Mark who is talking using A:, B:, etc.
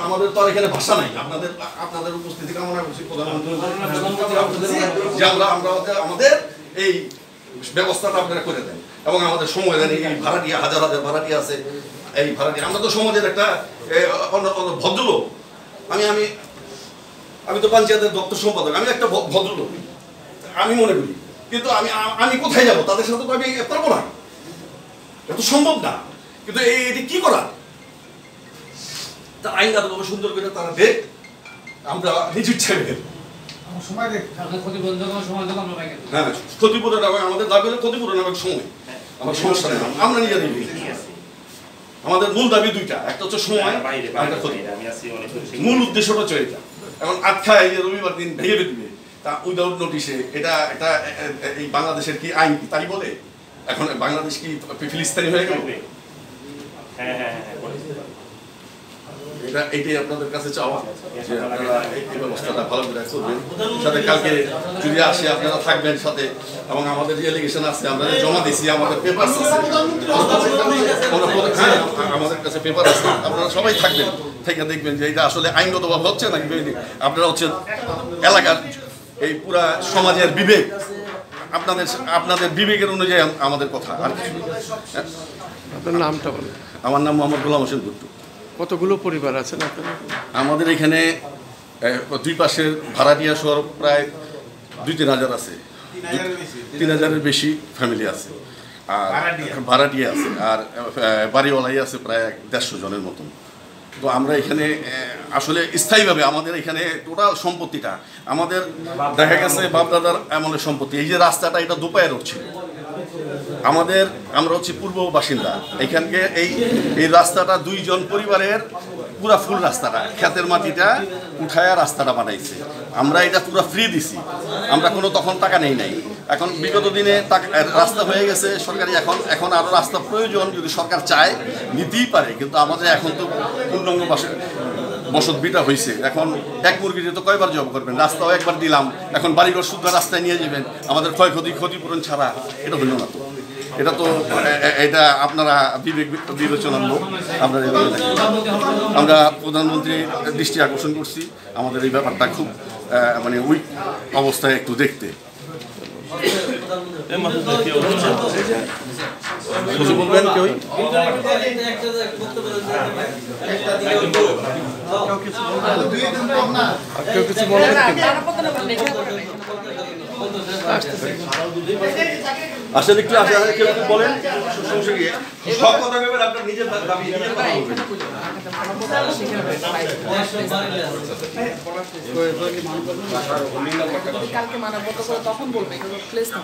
A: আমাদের তো আর এখানে ভাষা নাই। আপনাদের উপস্থিতি কামনা করছি প্রধানমন্ত্রী যে আমরা আমাদের এই ব্যবস্থাটা আপনারা করে দেন এবং আমাদের সময় দেন। এই ভাড়াটিয়া হাজার হাজার ভাড়াটিয়া আছে, এই ভাড়াটিয়া আমরা তো সমাজের একটা ভদ্রলোক। আমি তো পঞ্চায়েতের দপ্তর সম্পাদক, আমি একটা ভদ্রলোক আমি মনে করি, কিন্তু আমি কোথায় যাবো? তাদের সাথে তো আমি পারবো না, এত সম্ভব না। কিন্তু এটি কি করা, তা আইনগতভাবে সুন্দর করে তারা দেখ, আমরা নিজের ছেড়ে হ্যাঁ ক্ষতিপূরণ আমাদের দাবি হলে ক্ষতিপূরণ এবং সময়। আমার সমস্যা নেই, আমরা নিজে দিবি। আমাদের মূল দাবি দুইটা, একটা হচ্ছে সময়, একটা ক্ষতি। মূল উদ্দেশ্যটা হচ্ছে এটা। এখন আখ্যা এই যে রবিবার দিন ভেঙে দিবে তা উইদাউট নোটিশে, এটা এই বাংলাদেশের কি আইন তাই বলে? এখন বাংলাদেশ কি ফিলিস্তিনি হয়ে গেল? এইটাই আপনাদের কাছে চাওয়া যে আপনারা এই ব্যবস্থাটা ভালো করে করবেন। সাথে কালকে যদি আসে আপনারা থাকবেন সাথে, এবং আমাদের যে এলিগেশন আছে আমরা জমা দিয়েছি, আমাদের পেপার আছে, আমাদের কাছে পেপার আছে, আপনারা সবাই থাকবেন, থেকে দেখবেন যে এটা আসলে আইনগতভাবে হচ্ছে নাকি। আপনারা হচ্ছে এলাকার এই পুরা সমাজের বিবেক, আপনাদের বিবেকের অনুযায়ী আমাদের কথা। আর
B: আপনার নামটা বলেন।
A: আমার নাম মোহাম্মদ গোলাম হোসেন গুট্টু।
B: কতগুলো পরিবার আছেন আপনাদের?
A: আমাদের এখানে দুই পাশের ভাড়াটিয়া শহর প্রায় 2-3 হাজার আছে, 3,000-এর বেশি ফ্যামিলি আছে, আর ভাড়াটিয়া আছে, আর বাড়িওয়ালাই আছে প্রায় 150 জনের মতন। তো আমরা এখানে আসলে স্থায়ীভাবে আমাদের এখানে টোটাল সম্পত্তিটা আমাদের দেখা গেছে বাপদাদার আমলের সম্পত্তি। এই যে রাস্তাটা, এটা দুপায়ের রোড ছিল আমরা হচ্ছে পূর্ব বাসিন্দা। এখানকে এই রাস্তাটা 2 জন পরিবারের পুরা ফুল রাস্তাটা, ক্ষেতের মাটিটা উঠায়া রাস্তাটা বানাইছে। আমরা এটা পুরো ফ্রি দিছি, আমরা কোনো তখন টাকা নেই নাই। এখন বিগত দিনে রাস্তা হয়ে গেছে সরকারি, এখন আরও রাস্তা প্রয়োজন, যদি সরকার চায় নিতেই পারে। কিন্তু আমাদের এখন তো পূর্ণাঙ্গ বসত বিটা হয়েছে, এখন এক মুরগিতে তো কয়বার জব করবেন? রাস্তাও একবার দিলাম, এখন বাড়িঘর শুদ্ধ রাস্তায় নিয়ে যাবেন, আমাদের ক্ষতিপূরণ ছাড়া এটা হইল না। তো এটা আপনারা বিবেচনার লোক, আমরা প্রধানমন্ত্রীর দৃষ্টি আকর্ষণ করছি আমাদের এই ব্যাপারটা খুব মানে উইক অবস্থায় একটু দেখতে। কিছু বলবেন কেউ?
B: কেউ কিছু বলবেন?
A: আসেন একটু কেউ বলেন, সব কথা ভেবেন, আপনার নিজের দাবি নিজের কথা বলবেন।
C: কালকে মানবত করে তখন বলবে প্লেস না।